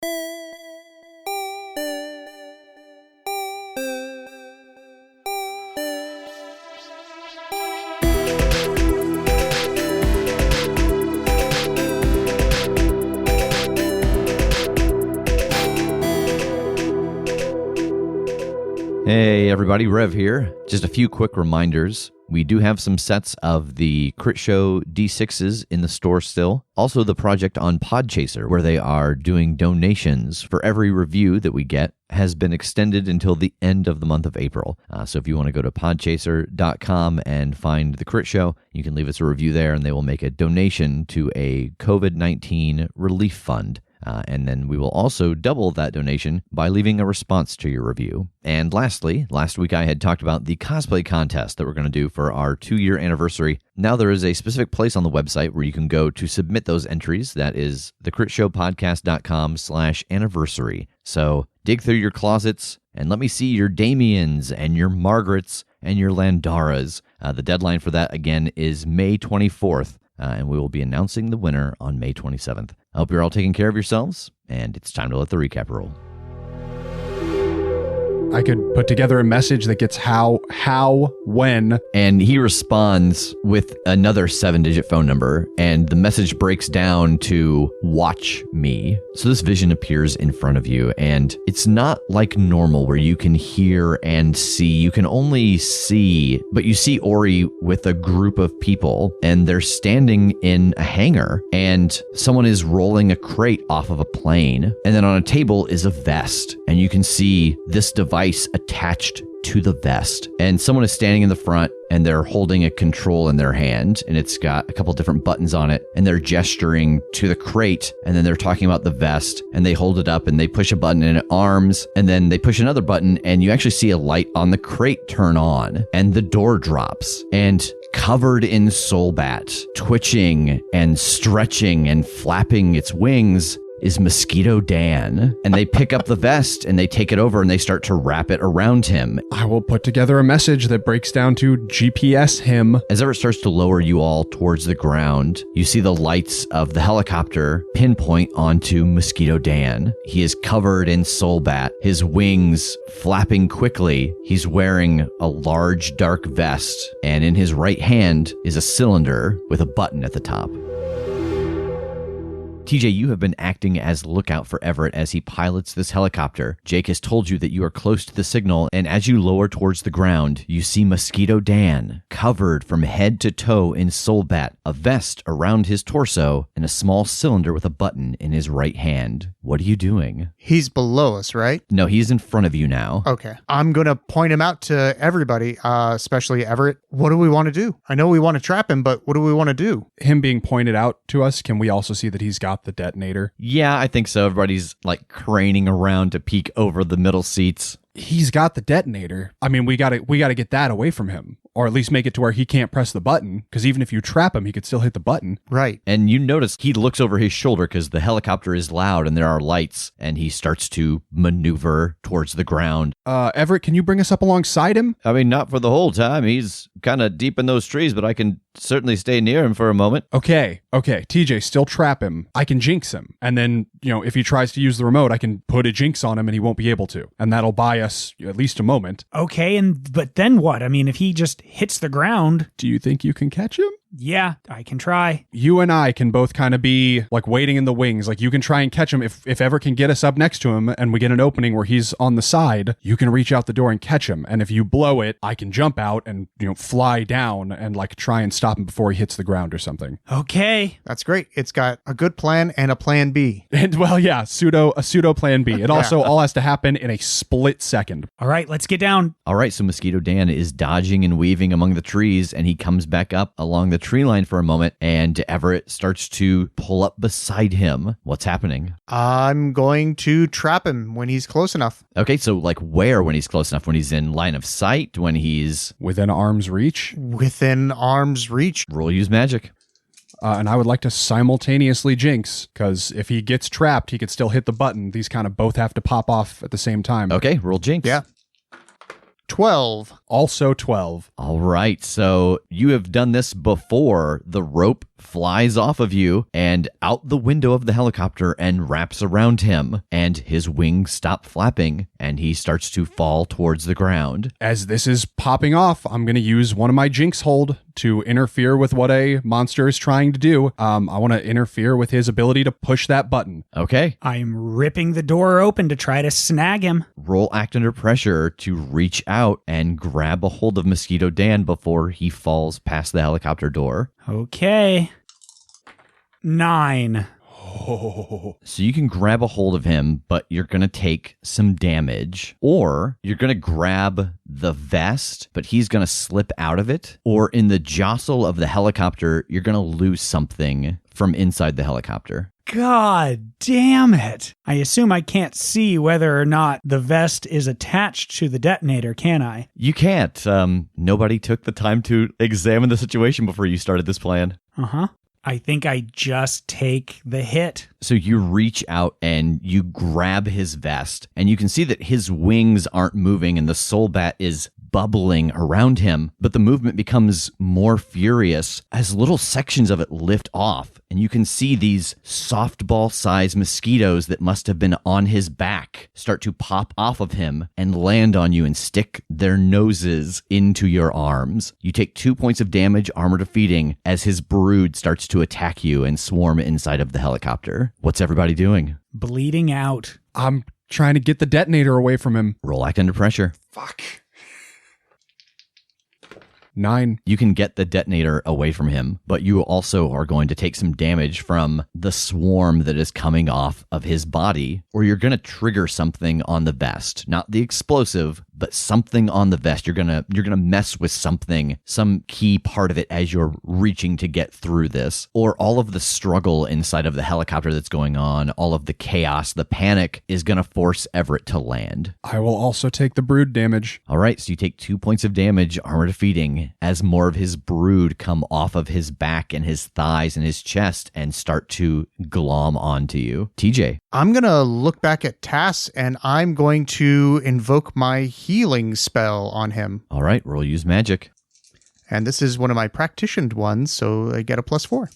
Hey everybody, Rev here. Just a few quick reminders. We do have some sets of the Critshow D6s in the store still. Also the project on Podchaser, where they are doing donations for every review that we get, has been extended until the end of the month of April. So if you want to go to podchaser.com and find the Critshow, you can leave us a review there and they will make a donation to a COVID-19 relief fund. And then we will also double that donation by leaving a response to your review. And lastly, last week I had talked about the cosplay contest that we're going to do for our 2-year anniversary. Now there is a specific place on the website where you can go to submit those entries. That is thecritshowpodcast.com/anniversary. So dig through your closets and let me see your Damians and your Margarets and your Landaras. The deadline for that, again, is May 24th. And we will be announcing the winner on May 27th. I hope you're all taking care of yourselves, and it's time to let the recap roll. I could put together a message that gets how, when. And he responds with another 7-digit phone number, and the message breaks down to watch me. So this vision appears in front of you, and it's not like normal where you can hear and see. You can only see, but you see Ori with a group of people, and they're standing in a hangar, and someone is rolling a crate off of a plane, and then on a table is a vest, and you can see this device attached to the vest, and someone is standing in the front and they're holding a control in their hand, and it's got a couple different buttons on it, and they're gesturing to the crate, and then they're talking about the vest, and they hold it up and they push a button and it arms, and then they push another button and you actually see a light on the crate turn on, and the door drops, and covered in soulbat, twitching and stretching and flapping its wings, is Mosquito Dan. And they pick up the vest and they take it over and they start to wrap it around him. I will put together a message that breaks down to GPS him. As Everett starts to lower you all towards the ground, you see the lights of the helicopter pinpoint onto Mosquito Dan. He is covered in soulbat, his wings flapping quickly. He's wearing a large dark vest, and in his right hand is a cylinder with a button at the top. TJ, you have been acting as lookout for Everett as he pilots this helicopter. Jake has told you that you are close to the signal, and as you lower towards the ground, you see Mosquito Dan, covered from head to toe in soulbat, a vest around his torso, and a small cylinder with a button in his right hand. What are you doing? He's below us, right? No, he's in front of you now. Okay. I'm going to point him out to everybody, especially Everett. What do we want to do? I know we want to trap him, but what do we want to do? Him being pointed out to us, can we also see that he's got the detonator? Yeah, I think so. Everybody's like craning around to peek over the middle seats. He's got the detonator. I mean, we gotta get that away from him, or at least make it to where he can't press the button, because even if you trap him, he could still hit the button. Right. And you notice he looks over his shoulder because the helicopter is loud and there are lights, and he starts to maneuver towards the ground. Everett, can you bring us up alongside him? I mean, not for the whole time. He's kind of deep in those trees, but I can certainly stay near him for a moment. Okay. TJ, still trap him. I can jinx him. And then, if he tries to use the remote, I can put a jinx on him and he won't be able to. And that'll buy us at least a moment. Okay, but then what? I mean, if he just hits the ground... Do you think you can catch him? Yeah, I can try. You and I can both kind of be like waiting in the wings. Like you can try and catch him if Ever can get us up next to him and we get an opening where he's on the side, you can reach out the door and catch him. And if you blow it, I can jump out and, fly down and like try and stop him before he hits the ground or something. Okay. That's great. It's got a good plan and a plan B. And well, yeah, a pseudo plan B. It also all has to happen in a split second. All right, let's get down. All right, so Mosquito Dan is dodging and weaving among the trees, and he comes back up along the tree line for a moment, and Everett starts to pull up beside him. What's happening? I'm going to trap him when he's close enough. Okay, so like where when he's close enough? When he's in line of sight? When he's... Within arm's reach? Within arm's reach. Roll use magic. And I would like to simultaneously jinx, because if he gets trapped, he could still hit the button. These kind of both have to pop off at the same time. Okay, roll jinx. Yeah. 12. Also 12. All right, so you have done this before. The rope flies off of you and out the window of the helicopter and wraps around him, and his wings stop flapping, and he starts to fall towards the ground. As this is popping off, I'm going to use one of my Jinx hold to interfere with what a monster is trying to do. I want to interfere with his ability to push that button. Okay. I'm ripping the door open to try to snag him. Roll act under pressure to reach out and grab a hold of Mosquito Dan before he falls past the helicopter door. Okay. 9. So you can grab a hold of him, but you're going to take some damage. Or you're going to grab the vest, but he's going to slip out of it. Or in the jostle of the helicopter, you're going to lose something from inside the helicopter. God damn it. I assume I can't see whether or not the vest is attached to the detonator, can I? You can't. Nobody took the time to examine the situation before you started this plan. Uh-huh. I think I just take the hit. So you reach out and you grab his vest, and you can see that his wings aren't moving and the soul bat is bubbling around him, but the movement becomes more furious as little sections of it lift off, and you can see these softball-sized mosquitoes that must have been on his back start to pop off of him and land on you and stick their noses into your arms. You take 2 points of damage, armor defeating, as his brood starts to attack you and swarm inside of the helicopter. What's everybody doing? Bleeding out. I'm trying to get the detonator away from him. Roll act under pressure. Fuck. 9. You can get the detonator away from him, but you also are going to take some damage from the swarm that is coming off of his body, or you're going to trigger something on the vest. Not the explosive, but something on the vest. You're going to mess with something, some key part of it as you're reaching to get through this. Or all of the struggle inside of the helicopter that's going on, all of the chaos, the panic is going to force Everett to land. I will also take the brood damage. All right, so you take 2 points of damage, armor defeating, as more of his brood come off of his back and his thighs and his chest and start to glom onto you. TJ. I'm going to look back at Tass and I'm going to invoke my healing spell on him. All right, roll use magic. And this is one of my practitioned ones, so I get a +4.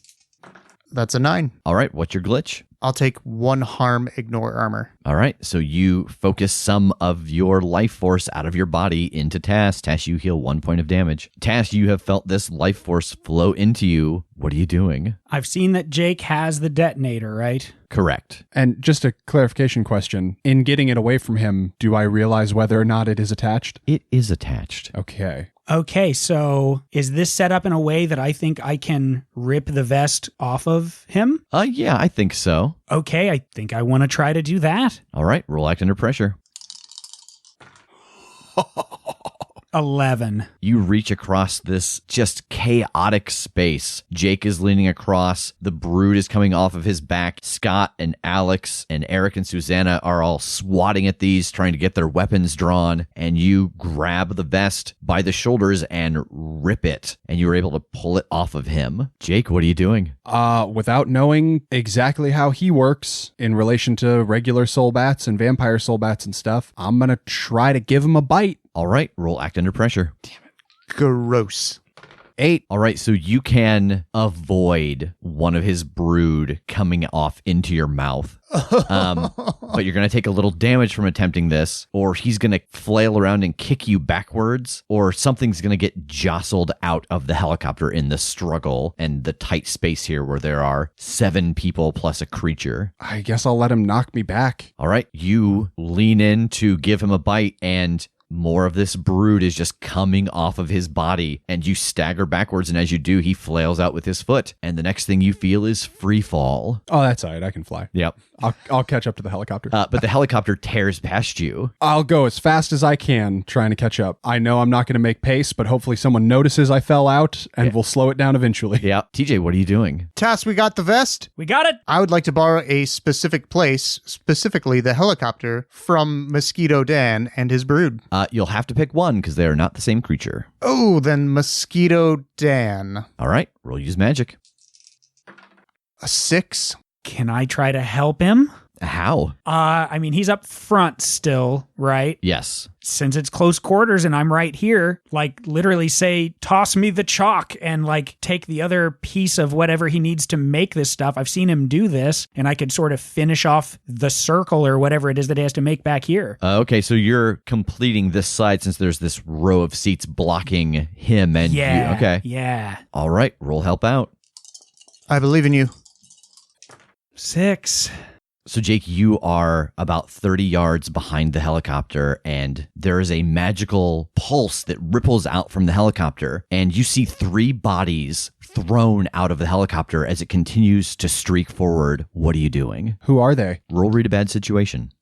That's a 9. All right, what's your glitch? I'll take 1 harm, ignore armor. All right, so you focus some of your life force out of your body into Tass. Tass, you heal 1 point of damage. Tass, you have felt this life force flow into you. What are you doing? I've seen that Jake has the detonator, right? Correct. And just a clarification question. In getting it away from him, do I realize whether or not it is attached? It is attached. Okay. Okay, so is this set up in a way that I think I can rip the vest off of him? Yeah, I think so. Okay, I think I want to try to do that. All right, roll act under pressure. 11. You reach across this just chaotic space. Jake is leaning across. The brood is coming off of his back. Scott and Alex and Eric and Susanna are all swatting at these, trying to get their weapons drawn. And you grab the vest by the shoulders and rip it. And you were able to pull it off of him. Jake, what are you doing? Without knowing exactly how he works in relation to regular soul bats and vampire soul bats and stuff, I'm going to try to give him a bite. All right, roll act under pressure. Gross. 8. All right, so you can avoid one of his brood coming off into your mouth. But you're going to take a little damage from attempting this, or he's going to flail around and kick you backwards, or something's going to get jostled out of the helicopter in the struggle and the tight space here where there are 7 people plus a creature. I guess I'll let him knock me back. All right, you lean in to give him a bite, and more of this brood is just coming off of his body, and you stagger backwards, and as you do, he flails out with his foot, and the next thing you feel is free fall. Oh, that's all right. I can fly. Yep. I'll catch up to the helicopter. But the helicopter tears past you. I'll go as fast as I can trying to catch up. I know I'm not going to make pace, but hopefully someone notices I fell out and will slow it down eventually. Yeah. TJ, what are you doing? Tass, we got the vest. We got it. I would like to borrow a specific place, specifically the helicopter, from Mosquito Dan and his brood. You'll have to pick one because they are not the same creature. Oh, then Mosquito Dan. All right. Roll use magic. A 6. Can I try to help him? How? I mean, he's up front still, right? Yes. Since it's close quarters and I'm right here, like literally say, toss me the chalk and like take the other piece of whatever he needs to make this stuff. I've seen him do this and I could sort of finish off the circle or whatever it is that he has to make back here. Okay, so you're completing this side since there's this row of seats blocking him and you. Okay. Yeah. All right, roll help out. I believe in you. 6. So, Jake, you are about 30 yards behind the helicopter, and there is a magical pulse that ripples out from the helicopter, and you see 3 bodies thrown out of the helicopter as it continues to streak forward. What are you doing? Who are they? Roll read a bad situation.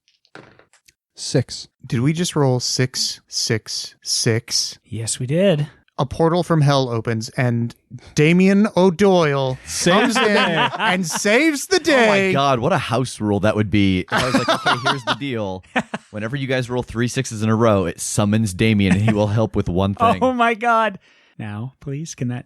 6. Did we just roll 6, 6, 6? Yes, we did. A portal from hell opens and Damien O'Doyle comes in and saves the Oh day. my God, what a house rule that would be. If I was like, okay, here's the deal. Whenever you guys roll 3 6s in a row, it summons Damien and he will help with one thing. Oh my God. Now, please. Can I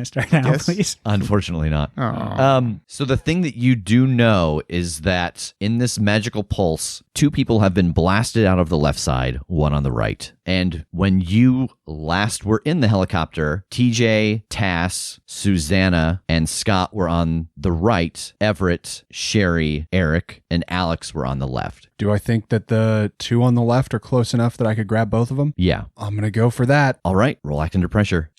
start now, Yes. please? Unfortunately not. Oh. So the thing that you do know is that in this magical pulse, 2 people have been blasted out of the left side, 1 on the right. And when you last were in the helicopter, TJ, Tass, Susanna, and Scott were on the right. Everett, Sherry, Eric, and Alex were on the left. Do I think that the 2 on the left are close enough that I could grab both of them? Yeah. I'm going to go for that. All right. Roll act under pressure.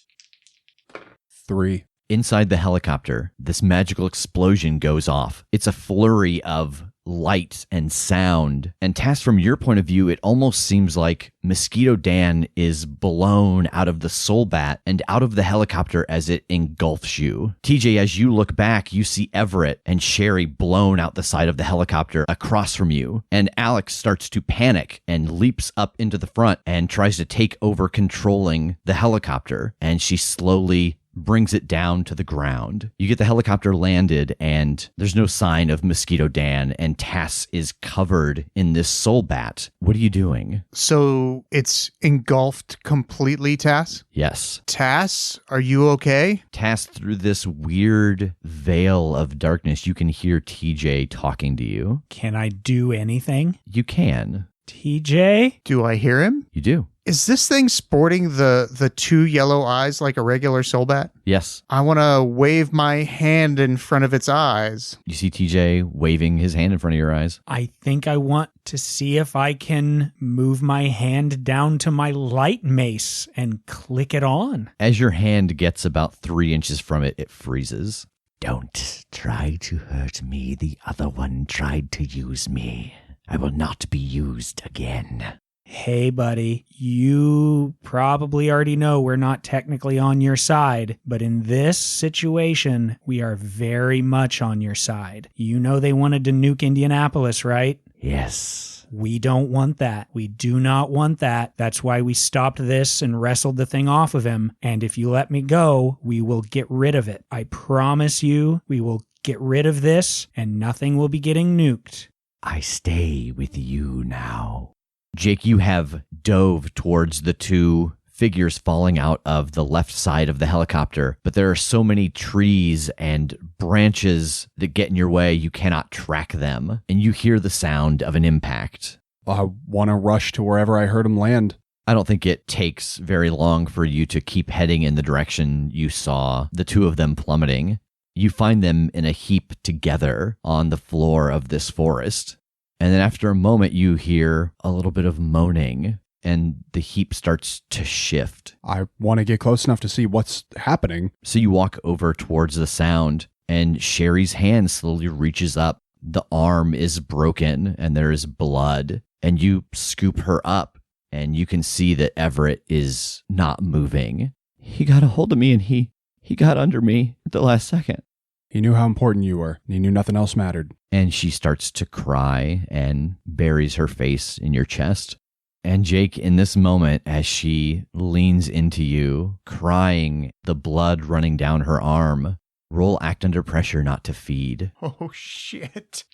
3. Inside the helicopter, this magical explosion goes off. It's a flurry of light and sound. And Tass, from your point of view, it almost seems like Mosquito Dan is blown out of the soul bat and out of the helicopter as it engulfs you. TJ, as you look back, you see Everett and Sherry blown out the side of the helicopter across from you. And Alex starts to panic and leaps up into the front and tries to take over controlling the helicopter. And she slowly brings it down to the ground. You get the helicopter landed and there's no sign of Mosquito Dan and Tass is covered in this soul bat. What are you doing? So it's engulfed completely, Tass? Yes. Tass, are you okay? Tass, through this weird veil of darkness, you can hear TJ talking to you. Can I do anything? You can. TJ? Do I hear him? You do. Is this thing sporting the 2 yellow eyes like a regular soul bat? Yes. I want to wave my hand in front of its eyes. You see TJ waving his hand in front of your eyes. I think I want to see if I can move my hand down to my light mace and click it on. As your hand gets about 3 inches from it, it freezes. Don't try to hurt me. The other one tried to use me. I will not be used again. Hey, buddy, you probably already know we're not technically on your side, but in this situation, we are very much on your side. You know they wanted to nuke Indianapolis, right? Yes. We don't want that. We do not want that. That's why we stopped this and wrestled the thing off of him. And if you let me go, we will get rid of it. I promise you, we will get rid of this and nothing will be getting nuked. I stay with you now. Jake, you have dove towards the 2 figures falling out of the left side of the helicopter, but there are so many trees and branches that get in your way, you cannot track them, and you hear the sound of an impact. I want to rush to wherever I heard him land. I don't think it takes very long for you to keep heading in the direction you saw the 2 of them plummeting. You find them in a heap together on the floor of this forest. And then after a moment, you hear a little bit of moaning and the heap starts to shift. I want to get close enough to see what's happening. So you walk over towards the sound and Sherry's hand slowly reaches up. The arm is broken and there is blood. And you scoop her up and you can see that Everett is not moving. He got a hold of me and he got under me at the last second. He knew how important you were, and he knew nothing else mattered. And she starts to cry and buries her face in your chest. And Jake, in this moment, as she leans into you, crying, the blood running down her arm, roll act under pressure not to feed. Oh, shit.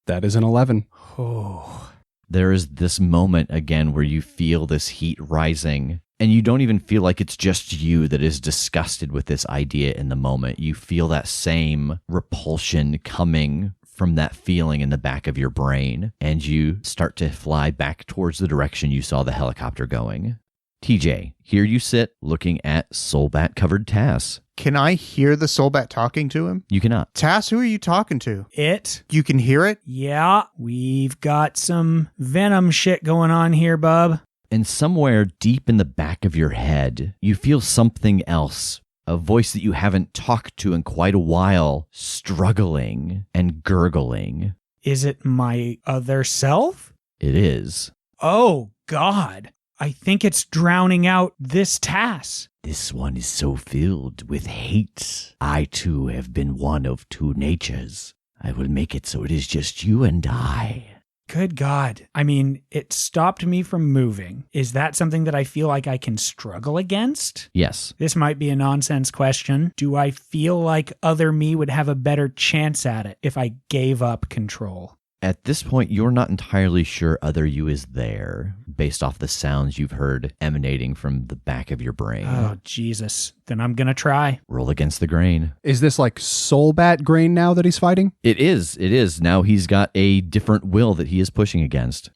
That is an 11. Oh, There is this moment again where you feel this heat rising. And you don't even feel like it's just you that is disgusted with this idea in the moment. You feel that same repulsion coming from that feeling in the back of your brain, and you start to fly back towards the direction you saw the helicopter going. TJ, here you sit looking at Soulbat-covered Tass. Can I hear the Soulbat talking to him? You cannot. Tass, who are you talking to? It? You can hear it? Yeah, we've got some venom shit going on here, bub. And somewhere deep in the back of your head, you feel something else. A voice that you haven't talked to in quite a while, struggling and gurgling. Is it my other self? It is. Oh, God. I think it's drowning out this Tass. This one is so filled with hate. I too have been one of two natures. I will make it so it is just you and I. Good God. I mean, it stopped me from moving. Is that something that I feel like I can struggle against? Yes. This might be a nonsense question. Do I feel like other me would have a better chance at it if I gave up control? At this point, you're not entirely sure other you is there, based off the sounds you've heard emanating from the back of your brain. Oh, Jesus. Then I'm going to try. Roll against the grain. Is this like Soulbat grain now that he's fighting? It is. It is. Now he's got a different will that he is pushing against.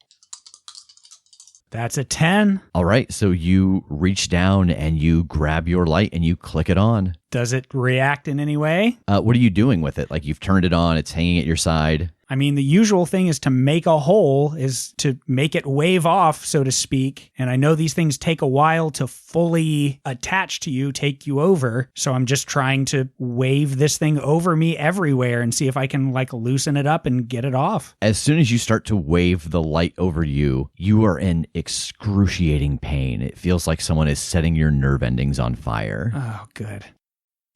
That's a 10. All right, so you reach down and you grab your light and you click it on. Does it react in any way? What are you doing with it? Like, you've turned it on, it's hanging at your side. I mean, the usual thing is to make a hole, is to make it wave off, so to speak. And I know these things take a while to fully attach to you, take you over. So I'm just trying to wave this thing over me everywhere and see if I can like loosen it up and get it off. As soon as you start to wave the light over you, you are in excruciating pain. It feels like someone is setting your nerve endings on fire. Oh, good.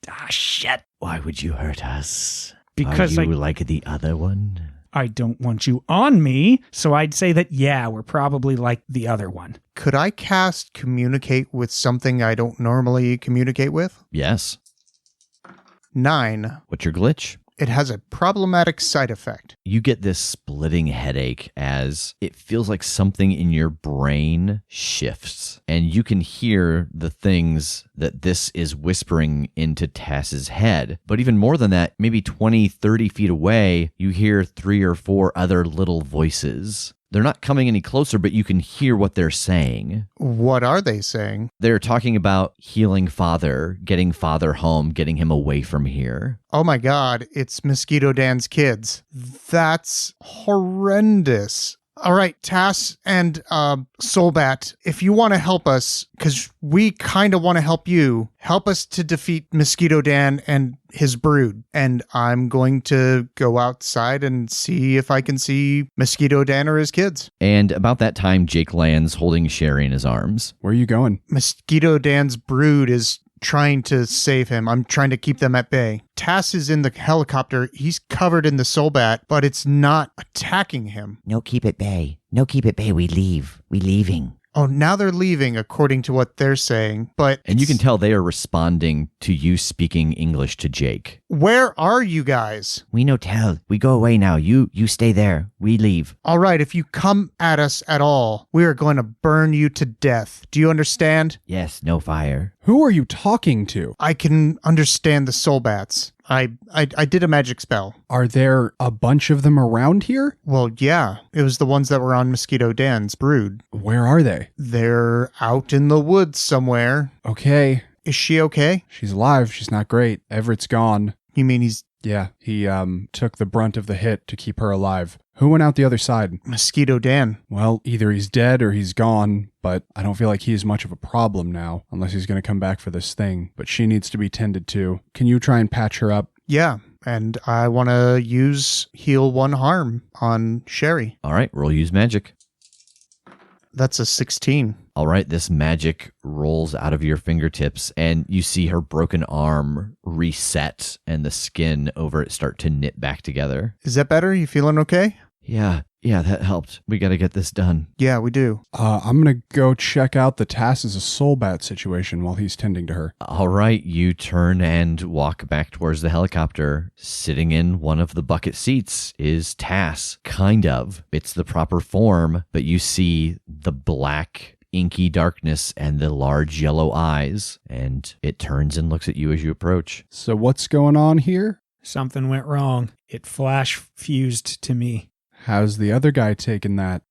Ah, shit. Why would you hurt us? Because Are you like the other one? I don't want you on me, so I'd say that, yeah, we're probably like the other one. Could I cast communicate with something I don't normally communicate with? Yes. 9. What's your glitch? It has a problematic side effect. You get this splitting headache as it feels like something in your brain shifts, and you can hear the things that this is whispering into Tass's head. But even more than that, maybe 20, 30 feet away, you hear 3 or 4 other little voices. They're not coming any closer, but you can hear what they're saying. What are they saying? They're talking about healing Father, getting Father home, getting him away from here. Oh my God, it's Mosquito Dan's kids. That's horrendous. All right, Tass and Soulbat, if you want to help us, because we kind of want to help you, help us to defeat Mosquito Dan and his brood. And I'm going to go outside and see if I can see Mosquito Dan or his kids. And about that time, Jake lands holding Sherry in his arms. Where are you going? Mosquito Dan's brood is trying to save him. I'm trying to keep them at bay. Tass is in the helicopter. He's covered in the Soulbat, but it's not attacking him. No, keep it bay. No, keep it bay. We leave. We leaving. Oh, now they're leaving according to what they're saying, but... And you can tell they are responding to you speaking English to Jake. Where are you guys? We no tell. We go away now. You stay there. We leave. All right, if you come at us at all, we are going to burn you to death. Do you understand? Yes, no fire. Who are you talking to? I can understand the Soulbats. I did a magic spell. Are there a bunch of them around here? Well, yeah. It was the ones that were on Mosquito Dan's brood. Where are they? They're out in the woods somewhere. Okay. Is she okay? She's alive. She's not great. Everett's gone. You mean he's... Yeah, he took the brunt of the hit to keep her alive. Who went out the other side? Mosquito Dan. Well, either he's dead or he's gone, but I don't feel like he's much of a problem now, unless he's going to come back for this thing. But she needs to be tended to. Can you try and patch her up? Yeah, and I want to use Heal 1 Harm on Sherry. All right, roll use magic. That's a 16. All right, this magic rolls out of your fingertips, and you see her broken arm reset and the skin over it start to knit back together. Is that better? You feeling okay? Yeah, that helped. We got to get this done. Yeah, we do. I'm going to go check out the Tass as a Soulbat situation while he's tending to her. All right, you turn and walk back towards the helicopter. Sitting in one of the bucket seats is Tass, kind of. It's the proper form, but you see the black inky darkness and the large yellow eyes, and it turns and looks at you as you approach. So what's going on here? Something went wrong. It flash fused to me. How's the other guy taking that?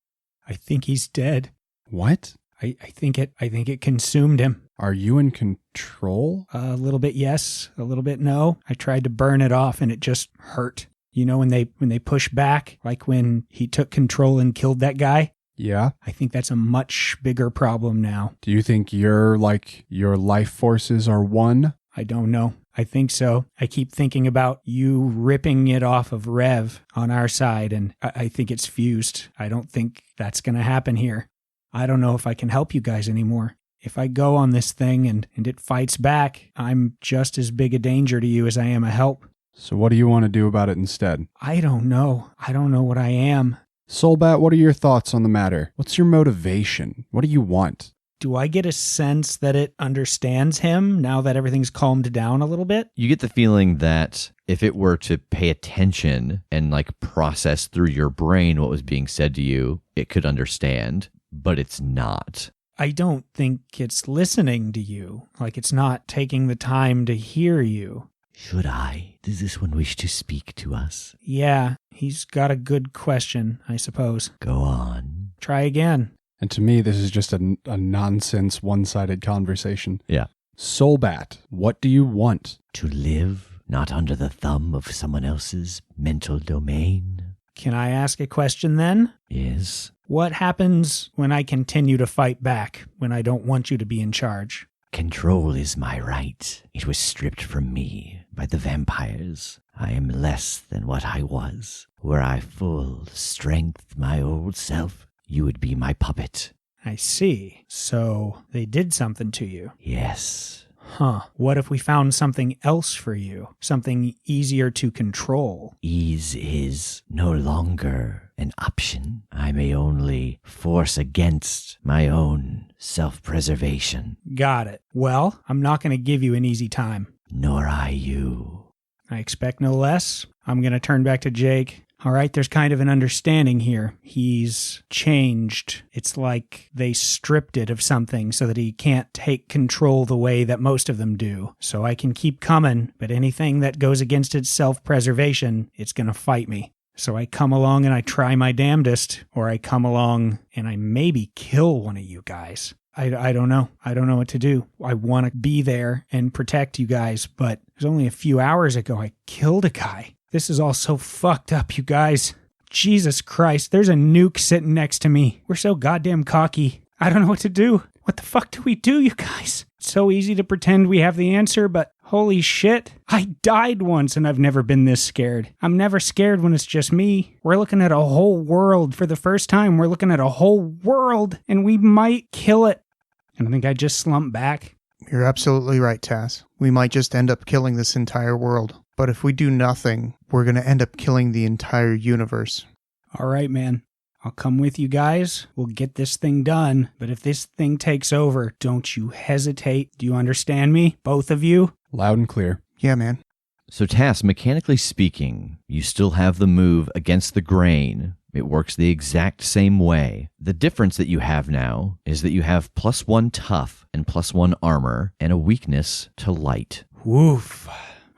I think he's dead. What? I think it consumed him. Are you in control? A little bit yes, a little bit no. I tried to burn it off and it just hurt. You know when they push back, like when he took control and killed that guy? Yeah. I think that's a much bigger problem now. Do you think your life forces are one? I don't know. I think so. I keep thinking about you ripping it off of Rev on our side, and I think it's fused. I don't think that's going to happen here. I don't know if I can help you guys anymore. If I go on this thing and it fights back, I'm just as big a danger to you as I am a help. So what do you want to do about it instead? I don't know. I don't know what I am. Soulbat, what are your thoughts on the matter? What's your motivation? What do you want? Do I get a sense that it understands him now that everything's calmed down a little bit? You get the feeling that if it were to pay attention and like process through your brain what was being said to you, it could understand, but it's not. I don't think it's listening to you. Like it's not taking the time to hear you. Should I? Does this one wish to speak to us? Yeah, he's got a good question, I suppose. Go on. Try again. And to me, this is just a nonsense, one-sided conversation. Yeah. Soulbat, what do you want? To live, not under the thumb of someone else's mental domain. Can I ask a question then? Yes. What happens when I continue to fight back, when I don't want you to be in charge? Control is my right. It was stripped from me by the vampires. I am less than what I was. Were I full strength, my old self, you would be my puppet. I see. So they did something to you. Yes. Huh. What if we found something else for you? Something easier to control? Ease is no longer an option. I may only force against my own self-preservation. Got it. Well, I'm not going to give you an easy time. Nor I you. I expect no less. I'm going to turn back to Jake. All right, there's kind of an understanding here. He's changed. It's like they stripped it of something so that he can't take control the way that most of them do. So I can keep coming, but anything that goes against its self-preservation, it's going to fight me. So I come along and I try my damnedest, or I come along and I maybe kill one of you guys. I don't know. I don't know what to do. I want to be there and protect you guys, but it was only a few hours ago I killed a guy. This is all so fucked up, you guys. Jesus Christ, there's a nuke sitting next to me. We're so goddamn cocky. I don't know what to do. What the fuck do we do, you guys? It's so easy to pretend we have the answer, but holy shit. I died once and I've never been this scared. I'm never scared when it's just me. We're looking at a whole world. For the first time, we're looking at a whole world and we might kill it. And I think I just slumped back. You're absolutely right, Tass. We might just end up killing this entire world. But if we do nothing, we're going to end up killing the entire universe. All right, man. I'll come with you guys. We'll get this thing done. But if this thing takes over, don't you hesitate. Do you understand me? Both of you? Loud and clear. Yeah, man. So Tass, mechanically speaking, you still have the move against the grain. It works the exact same way. The difference that you have now is that you have +1 tough and +1 armor and a weakness to light. Woof.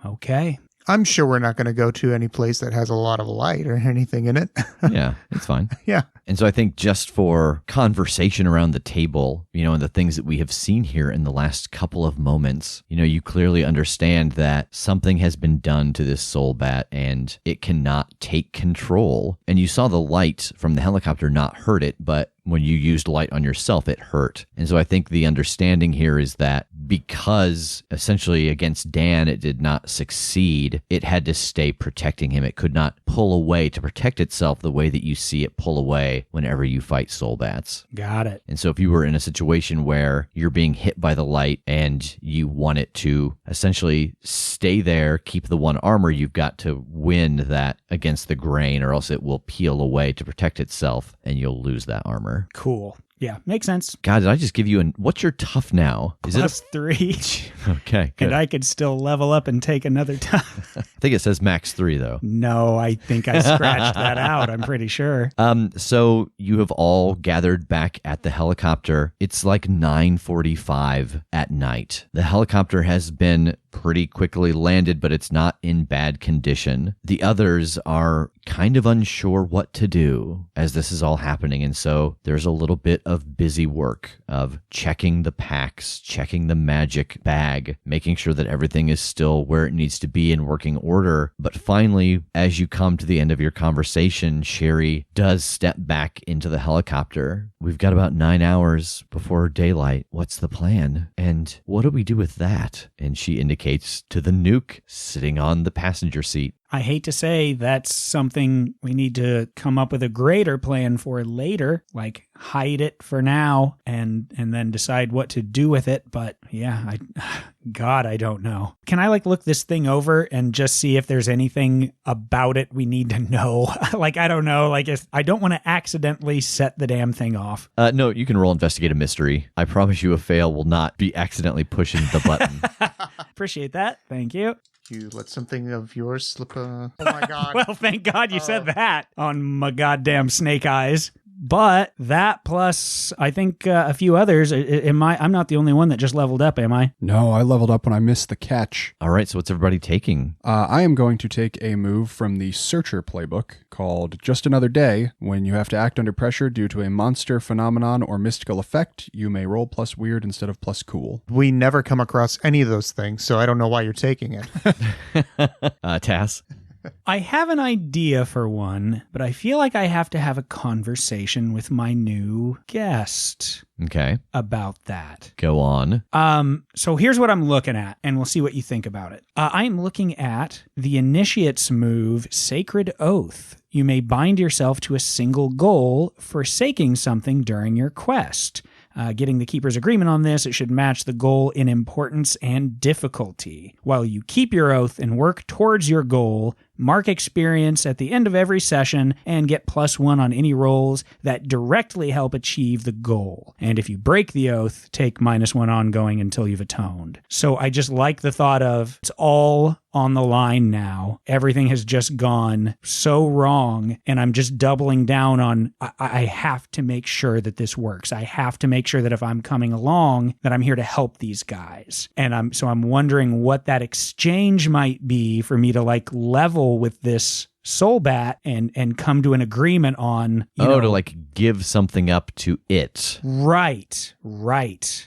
Okay. I'm sure we're not going to go to any place that has a lot of light or anything in it. Yeah, it's fine. Yeah. And so I think just for conversation around the table, and the things that we have seen here in the last couple of moments, you clearly understand that something has been done to this soul bat and it cannot take control. And you saw the light from the helicopter not hurt it, but when you used light on yourself, it hurt. And so I think the understanding here is that because essentially against Dan, it did not succeed, it had to stay protecting him. It could not pull away to protect itself the way that you see it pull away whenever you fight soul bats. Got it. And so if you were in a situation where you're being hit by the light and you want it to essentially stay there, keep the 1 armor, you've got to win that against the grain, or else it will peel away to protect itself and you'll lose that armor. Cool. Yeah, makes sense. God, did I just give you what's your tough now? Is +3. Okay, good. And I could still level up and take another tough. I think it says max 3 though. No, I think I scratched that out. I'm pretty sure. So you have all gathered back at the helicopter. It's like 9:45 at night. The helicopter has been pretty quickly landed, but it's not in bad condition. The others are kind of unsure what to do as this is all happening. And so there's a little bit of busy work of checking the packs, checking the magic bag, making sure that everything is still where it needs to be in working order. But finally, as you come to the end of your conversation, Sherry does step back into the helicopter. We've got about 9 hours before daylight. What's the plan? And what do we do with that? And she indicates to the nuke sitting on the passenger seat. I hate to say that's something we need to come up with a greater plan for later, like hide it for now and then decide what to do with it. But yeah, I don't know. Can I look this thing over and just see if there's anything about it we need to know? I don't know. If I don't want to accidentally set the damn thing off. No, you can roll investigate a mystery. I promise you a fail will not be accidentally pushing the button. Appreciate that. Thank you. You let something of yours slip. Oh my God. Well, thank God you said that on my goddamn snake eyes. But that plus, I think a few others. I'm not the only one that just leveled up, am I? No, I leveled up when I missed the catch. All right, so what's everybody taking? I am going to take a move from the Searcher playbook called Just Another Day. When you have to act under pressure due to a monster, phenomenon, or mystical effect, you may roll plus weird instead of plus cool. We never come across any of those things, so I don't know why you're taking it. Tass? I have an idea for one, but I feel like I have to have a conversation with my new guest Okay. about that. Go on. So here's what I'm looking at, and we'll see what you think about it. I'm looking at the Initiate's move, Sacred Oath. You may bind yourself to a single goal, forsaking something during your quest. Getting the Keeper's agreement on this, it should match the goal in importance and difficulty. While you keep your oath and work towards your goal, mark experience at the end of every session and get +1 on any rolls that directly help achieve the goal. And if you break the oath, take -1 ongoing until you've atoned. So I just like the thought of it's all on the line now. Everything has just gone so wrong, and I'm just doubling down on I have to make sure that this works. I have to make sure that if I'm coming along, that I'm here to help these guys. And I'm wondering what that exchange might be for me to level with this Soulbat and come to an agreement on, to give something up to it. Right.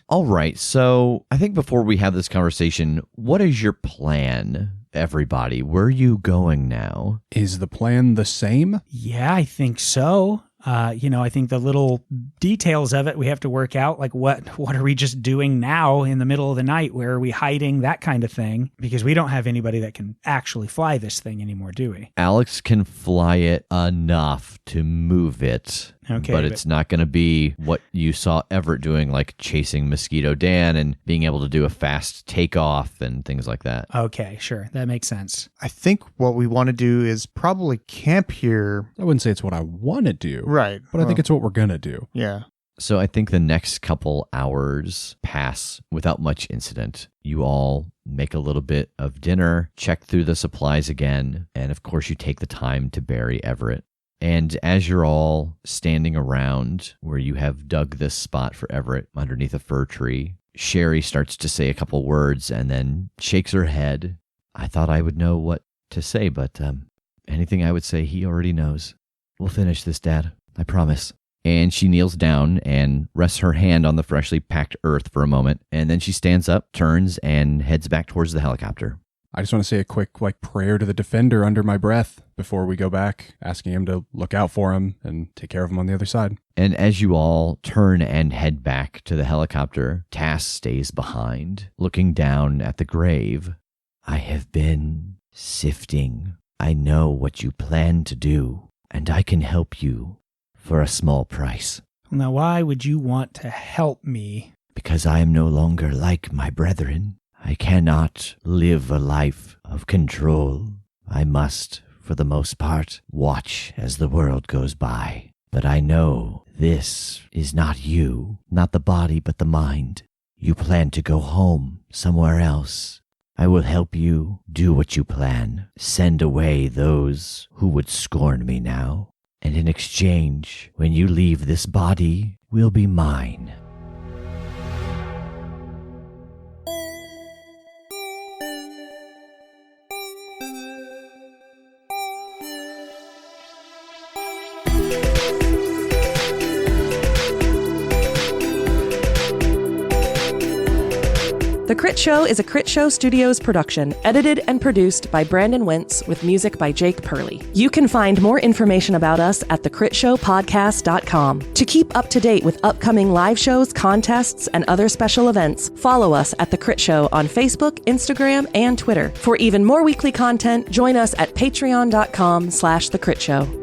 All right. So I think before we have this conversation, what is your plan, everybody? Where are you going now? Is the plan the same? Yeah, I think so. I think the little details of it we have to work out, what are we just doing now in the middle of the night? Where are we hiding? That kind of thing. Because we don't have anybody that can actually fly this thing anymore, do we? Alex can fly it enough to move it. Okay, but it's not going to be what you saw Everett doing, like chasing Mosquito Dan and being able to do a fast takeoff and things like that. Okay, sure. That makes sense. I think what we want to do is probably camp here. I wouldn't say it's what I want to do. Right. But I think it's what we're going to do. Yeah. So I think the next couple hours pass without much incident. You all make a little bit of dinner, check through the supplies again, and of course you take the time to bury Everett. And as you're all standing around where you have dug this spot for Everett underneath a fir tree, Sherry starts to say a couple words and then shakes her head. I thought I would know what to say, but anything I would say, he already knows. We'll finish this, Dad. I promise. And she kneels down and rests her hand on the freshly packed earth for a moment, and then she stands up, turns, and heads back towards the helicopter. I just want to say a quick prayer to the Defender under my breath before we go back, asking him to look out for him and take care of him on the other side. And as you all turn and head back to the helicopter, Tass stays behind, looking down at the grave. I have been sifting. I know what you plan to do, and I can help you for a small price. Now, why would you want to help me? Because I am no longer like my brethren. I cannot live a life of control. I must, for the most part, watch as the world goes by. But I know this is not you, not the body but the mind. You plan to go home, somewhere else. I will help you do what you plan. Send away those who would scorn me now. And in exchange, when you leave, this body will be mine. The Crit Show is a Critshow Studios production, edited and produced by Brandon Wentz with music by Jake Purley. You can find more information about us at thecritshowpodcast.com. To keep up to date with upcoming live shows, contests, and other special events, follow us at The Crit Show on Facebook, Instagram, and Twitter. For even more weekly content, join us at patreon.com/thecritShow.